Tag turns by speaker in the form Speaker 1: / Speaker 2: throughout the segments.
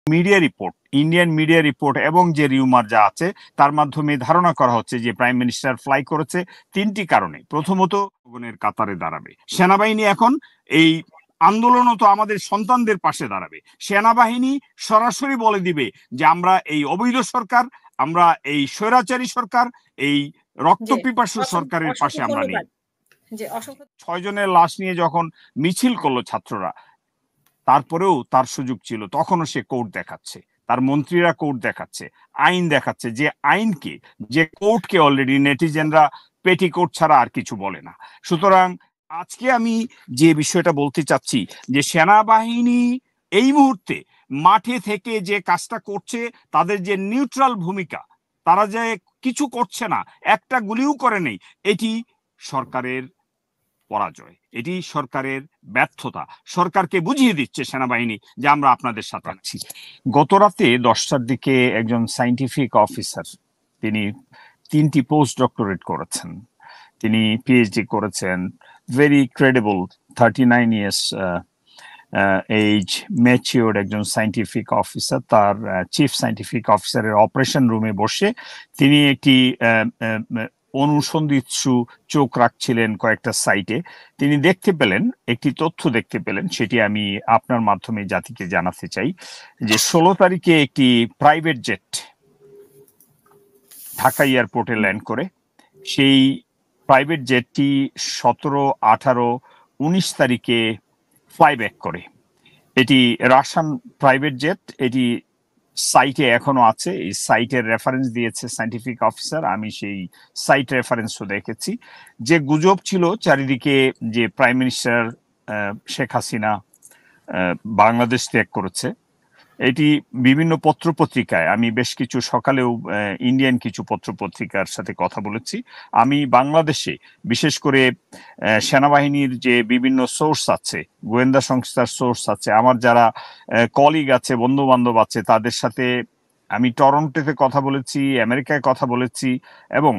Speaker 1: Media report, Indian media report এবং যে rumour যা আছে তার মাধ্যমে ধারণা করা হচ্ছে যে প্রাইম মিনিস্টার ফ্লাই করেছে তিনটি কারণে। প্রথমত, জনগণের কাতারে দাঁড়াবে সেনাবাহিনী। এখন এই আন্দোলনও তো আমাদের সন্তানদের পাশে দাঁড়াবে। সেনাবাহিনী সরাসরি বলে দিবে যে আমরা এই অবৈধ সরকার, আমরা এই স্বৈরাচারী সরকার, এই রক্তপিপাসু সরকারের পাশে আমরা নেই। 6 জনের লাশ নিয়ে যখন মিছিল করলো ছাত্ররা, তারপরেও তার সুযোগ ছিল, তখনও সে কোর্ট দেখাচ্ছে, তার মন্ত্রীরা কোর্ট দেখাচ্ছে, আইন দেখাচ্ছে, যে আইনকে, যে কোর্টকে অলরেডি নেটিজেনরা পেটিকোট ছাড়া আর কিছু বলে না। সুতরাং আজকে আমি যে বিষয়টা বলতে চাচ্ছি যে সেনাবাহিনী এই মুহূর্তে মাঠে থেকে যে কাজটা করছে, তাদের যে নিউট্রাল ভূমিকা, তারা যে কিছু করছে না, একটা গুলিও করে নেই, এটি সরকারের পরাজয়, এটি সরকারের ব্যর্থতা। সরকারকে বুঝিয়ে দিচ্ছে সেনাবাহিনী যে আমরা আপনাদের সাথে আছি। গত রাতে 10টার দিকে একজন সায়েন্টিফিক অফিসার, তিনি 3টি পোস্ট ডক্টরেট করেছেন, তিনি পিএইচডি করেছেন, very credible, 39 years age, matured একজন সায়েন্টিফিক অফিসার। তার চিফ সায়েন্টিফিক অফিসারের অপারেশন রুমে বসে তিনি একটি অনুসন্ধিৎসু চোখ রাখছিলেন কয়েকটা সাইটে। তিনি দেখতে পেলেন, একটি তথ্য দেখতে পেলেন, সেটি আমি আপনার মাধ্যমে জাতিকে জানাতে চাই, যে 16 তারিখে একটি প্রাইভেট জেট ঢাকা এয়ারপোর্টে ল্যান্ড করে, সেই প্রাইভেট জেটটি 17, 18, 19 তারিখে ফ্লাই ব্যাক করে। এটি রাশিয়ান প্রাইভেট জেট, এটি সাইটে এখনো আছে, এই সাইটের রেফারেন্স দিয়েছে সায়েন্টিফিক অফিসার, আমি সেই সাইট রেফারেন্সও দেখেছি। যে গুজব ছিল চারিদিকে যে প্রাইম মিনিস্টার শেখ হাসিনা বাংলাদেশ ত্যাগ করেছে, এটি বিভিন্ন পত্রপত্রিকায়, আমি বেশ কিছু সকালেও ইন্ডিয়ান কিছু পত্রপত্রিকার সাথে কথা বলেছি। আমি বাংলাদেশে বিশেষ করে সেনাবাহিনীর যে বিভিন্ন সোর্স আছে, গোয়েন্দা সংস্থার সোর্স আছে, আমার যারা কলিগ আছে, বন্ধু বান্ধব আছে, তাদের সাথে আমি টরন্টোতে কথা বলেছি, আমেরিকায় কথা বলেছি এবং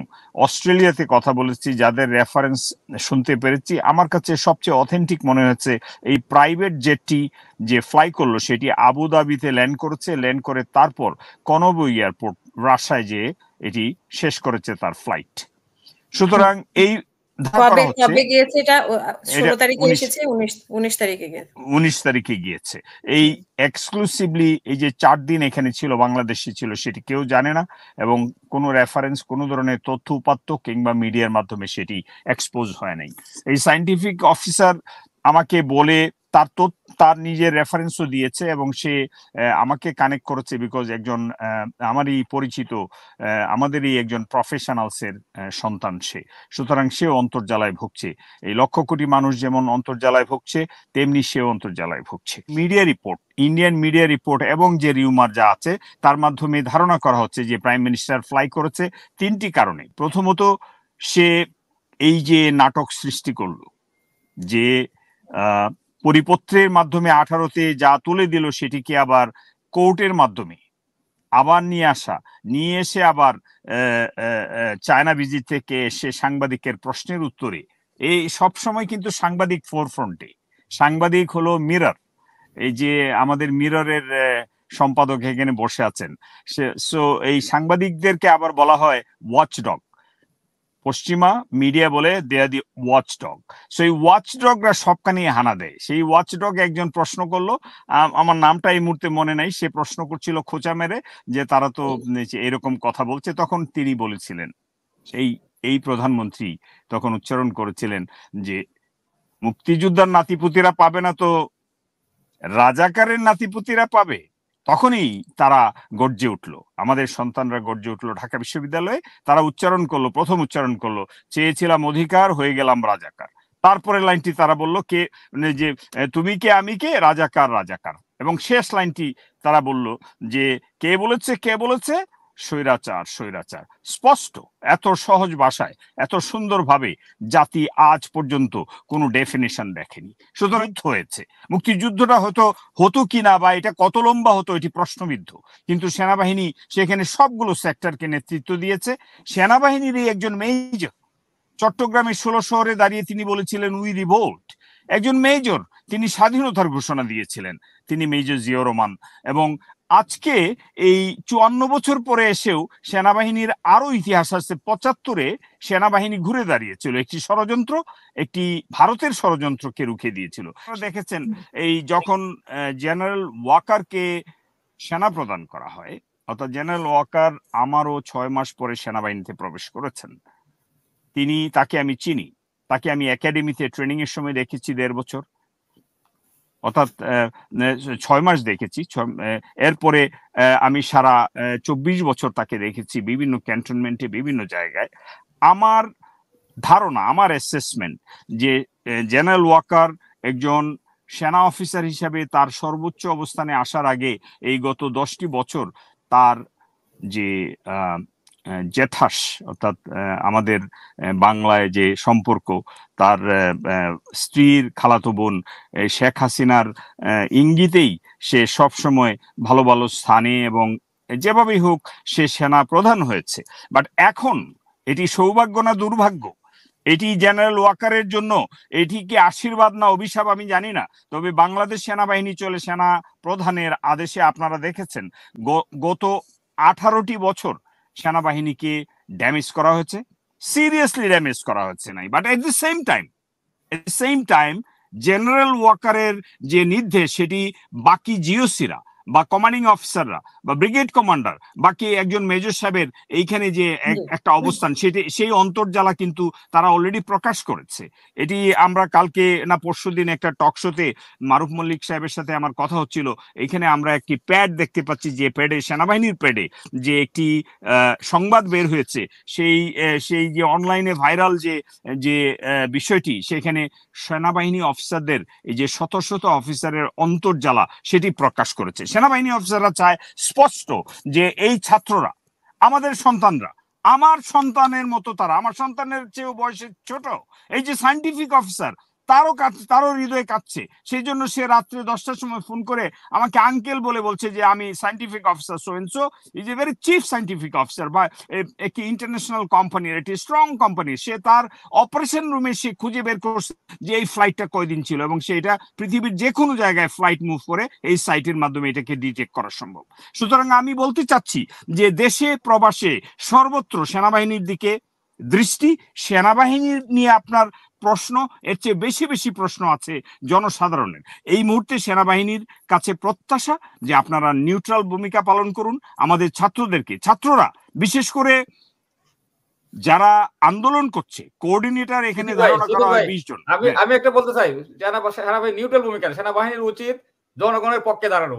Speaker 1: অস্ট্রেলিয়াতে কথা বলেছি, যাদের রেফারেন্স শুনতে পেরেছি। আমার কাছে সবচেয়ে অথেন্টিক মনে হয়েছে এই প্রাইভেট জেটটি যে ফ্লাই করলো, সেটি আবুধাবিতে ল্যান্ড করেছে, ল্যান্ড করে তারপর কনভো এয়ারপোর্ট রাশিয়ায় যে এটি শেষ করেছে তার ফ্লাইট। সুতরাং এই
Speaker 2: কবে গিয়েছে? এটা 16 তারিখে এসেছে, 19 তারিখে গিয়েছে।
Speaker 1: 19 তারিখে গিয়েছে। এই এক্সক্লুসিভলি এই যে 4 দিন এখানে ছিল, বাংলাদেশে ছিল, সেটি কেউ জানে না এবং কোনো রেফারেন্স, কোনো ধরনের তথ্য উপাত্ত কিংবা মিডিয়ার মাধ্যমে সেটি এক্সপোজ হয় নাই। এই সায়েন্টিফিক অফিসার আমাকে বলে, তার নিজের রেফারেন্সও দিয়েছে এবং সে আমাকে কানেক্ট করেছে, বিকজ একজন আমারই পরিচিত, আমাদেরই একজন প্রফেশনালসের সন্তান সে। সুতরাং সেও অন্তর্জালায় ভুগছে। এই লক্ষ কোটি মানুষ যেমন অন্তর্জালায় ভুগছে, তেমনি সেও অন্তর্জালায় ভুগছে। Media report, Indian media report এবং যে রিউমার যা আছে তার মাধ্যমে ধারণা করা হচ্ছে যে প্রাইম মিনিস্টার ফ্লাই করেছে তিনটি কারণে। প্রথমত, সে এই যে নাটক সৃষ্টি করলো, যে পরিপত্রের মাধ্যমে 18তে যা তুলে দিল, সেটিকে আবার কোর্টের মাধ্যমে আবার নিয়ে এসে আবার চায়না ভিজিট থেকে এসে সাংবাদিকের প্রশ্নের উত্তরে, এই সব সময় কিন্তু সাংবাদিক ফোরফ্রন্টে, সাংবাদিক হলো মিরর, এই যে আমাদের মিররের সম্পাদক এখানে বসে আছেন, সো এই সাংবাদিকদেরকে আবার বলা হয় ওয়াচডগ। পশ্চিমা মিডিয়া বলে দে আর দি ওয়াচডগ। সো এই ওয়াচডগরা সবখানে হানা দেয়। সেই ওয়াচডগ একজন প্রশ্ন করলো, আমার নামটা এই মুহূর্তে মনে নাই, সে প্রশ্ন করছিল খোঁচা মেরে যে তারা তো এরকম কথা বলছে। তখন তিনি বলেছিলেন, এই প্রধানমন্ত্রী তখন উচ্চারণ করেছিলেন যে মুক্তিযোদ্ধার নাতিপুতিরা পাবে না তো রাজাকারের নাতিপুতিরা পাবে। তখনই তারা গর্জে উঠলো, আমাদের সন্তানরা গর্জে উঠলো ঢাকা বিশ্ববিদ্যালয়ে। তারা প্রথম উচ্চারণ করলো, চেয়েছিলাম অধিকার, হয়ে গেলাম রাজাকার। তারপরে লাইনটি তারা বললো, কে যে তুমি কে আমি কে, রাজাকার রাজাকার। এবং শেষ লাইনটি তারা বলল যে কে বলেছে স্বৈরাচার স্বৈরাচার। স্পষ্ট, এত সহজ ভাষায়, এত সুন্দরভাবে জাতি আজ পর্যন্ত কোনো ডেফিনেশন দেখেনি। সুতরাং হয়েছে, মুক্তিযুদ্ধটা হতো কিনা বা এটা কত লম্বা হতো, এটি প্রশ্নবিদ্ধ। কিন্তু সেনাবাহিনী সেখানে সবগুলো সেক্টরকে নেতৃত্ব দিয়েছে। সেনাবাহিনীর একজন মেজর চট্টগ্রামের 16 শহরে দাঁড়িয়ে তিনি বলেছিলেন উই রিভোল্ট। একজন মেজর, তিনি স্বাধীনতার ঘোষণা দিয়েছিলেন, তিনি মেজর জিয়াউর রহমান। এবং আজকে এই 54 বছর পরে এসেও সেনাবাহিনীর আরো ইতিহাস আছে। 75-এ সেনাবাহিনী ঘুরে দাঁড়িয়েছিল, একটি ষড়যন্ত্র, একটি ভারতের ষড়যন্ত্রকে রুখে দিয়েছিল। আপনারা দেখেছেন এই যখন জেনারেল ওয়াকারকে সেনা প্রদান করা হয়, অর্থাৎ জেনারেল ওয়াকার আমারও 6 মাস পরে সেনাবাহিনীতে প্রবেশ করেছেন। তাকে আমি চিনি, তাকে আমি একাডেমিতে ট্রেনিং এর সময় দেখেছি 1.5 বছর, অর্থাৎ 6 মাস দেখেছি। এরপরে আমি সারা 24 বছর তাকে দেখেছি বিভিন্ন ক্যান্টনমেন্টে, বিভিন্ন জায়গায়। আমার ধারণা, আমার অ্যাসেসমেন্ট যে জেনারেল ওয়াকার একজন সেনা অফিসার হিসাবে তার সর্বোচ্চ অবস্থানে আসার আগে এই গত 10টি বছর তার যে জেঠাস, অর্থাৎ আমাদের বাংলায় যে সম্পর্ক, তার স্ত্রীর খালাতো বোন শেখ হাসিনার ইঙ্গিতেই সে সবসময় ভালো ভালো স্থানে এবং যেভাবেই হোক সে সেনা প্রধান হয়েছে। বাট এখন এটি সৌভাগ্য না দুর্ভাগ্য, এটি জেনারেল ওয়াকারের জন্য এটি কি আশীর্বাদ না অভিশাপ আমি জানি না। তবে বাংলাদেশ সেনাবাহিনী চলে সেনা প্রধানের আদেশে। আপনারা দেখেছেন গত 18টি বছর সেনাবাহিনীকে ড্যামেজ করা হয়েছে, সিরিয়াসলি ড্যামেজ করা হচ্ছে নাই। But at the same time general ওয়াকারের যে নির্দেশ, সেটি বাকি জিওসিরা বা কমান্ডিং অফিসাররা বা ব্রিগেড কমান্ডার, বাকি একজন মেজর সাহেবের এইখানে যে একটা অবস্থান, সেই অন্তর্জালা কিন্তু তারা অলরেডি প্রকাশ করেছে। এটি আমরা কালকে না পরশুদিন একটা টক শোতে মারুফ মল্লিক সাহেবের সাথে আমার কথা হচ্ছিল। এখানে আমরা একটি প্যাড দেখতে পাচ্ছি, যে প্যাডে, সেনাবাহিনীর প্যাডে যে একটি সংবাদ বের হয়েছে, সেই যে অনলাইনে ভাইরাল যে বিষয়টি, সেখানে সেনাবাহিনী অফিসারদের এই যে শত শত অফিসারের অন্তর্জালা সেটি প্রকাশ করেছে। সেনাবাহিনী অফিসাররা চায় স্পষ্ট যে এই ছাত্ররা আমাদের সন্তানরা, আমার সন্তানের মতো, তারা আমার সন্তানের চেয়েও বয়সে ছোট, এই যে সায়েন্টিফিক অফিসার, তারও হৃদয়ে কাঁদছে। সেই জন্য সে রাত্রে 10টার সময় ফোন করে আমাকে আঙ্কেল বলে বলছে যে আমি scientific officer so and so is a very chief scientific officer বা একটি ইন্টারন্যাশনাল কোম্পানির, একটি স্ট্রং কোম্পানি। সে তার অপারেশন রুমে সে খুঁজে বের করছে যে এই ফ্লাইটটা কয়দিন ছিল, এবং সেটা পৃথিবীর যে কোনো জায়গায় ফ্লাইট মুভ করে এই সাইটের মাধ্যমে এটাকে ডিটেক্ট করা সম্ভব। সুতরাং আমি বলতে চাচ্ছি যে দেশে প্রবাসে সর্বত্র সেনাবাহিনীর দিকে দৃষ্টি। সেনাবাহিনী নিয়ে আপনার প্রশ্ন, এর চেয়ে বেশি বেশি প্রশ্ন আছে জনসাধারণের। এই মুহূর্তে সেনাবাহিনীর কাছে প্রত্যাশা যে আপনারা নিউট্রাল ভূমিকা পালন করুন। আমাদের ছাত্ররা বিশেষ করে যারা আন্দোলন করছে, কোঅর্ডিনেটর এখানে ধারণা করা হয় 20 জন।
Speaker 3: আমি একটা বলতে চাই, সেনাবাহিনী নিউট্রাল ভূমিকা, সেনাবাহিনীর উচিত জনগণের পক্ষে দাঁড়ানো।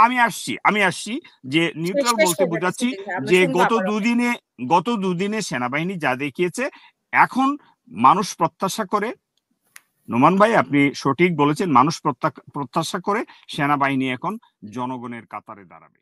Speaker 1: আমি আসছি, যে নিউট্রাল বলতে বোঝাচ্ছি যে গত দুদিনে সেনাবাহিনী যা দেখিয়েছে, এখন মানুষ প্রত্যাশা করে, নোমান ভাই আপনি সঠিক বলেছেন, মানুষ প্রত্যাশা করে সেনাবাহিনী এখন জনগণের কাতারে দাঁড়াবে।